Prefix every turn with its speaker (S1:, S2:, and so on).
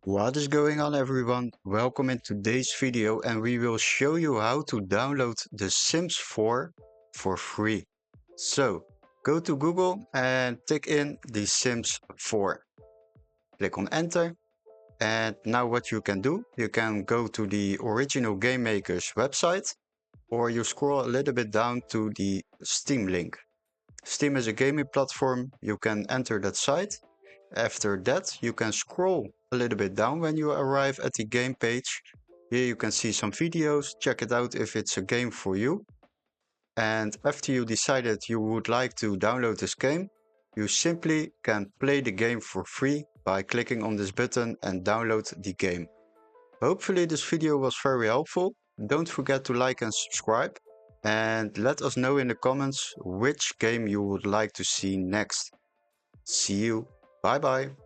S1: What is going on, everyone? Welcome in today's video, and we will show you how to download The Sims 4 for free. So go to Google and type in The Sims 4. Click on enter, and now what you can do, you can go to the original game maker's website, or you scroll a little bit down to the Steam link. Steam is a gaming platform. You can enter that site. After that, you can scroll a little bit down when you arrive at the game page. Here you can see some videos, check it out if it's a game for you. And after you decided you would like to download this game, you simply can play the game for free by clicking on this button and download the game. Hopefully this video was very helpful. Don't forget to like and subscribe. And let us know in the comments which game you would like to see next. See you. Bye bye.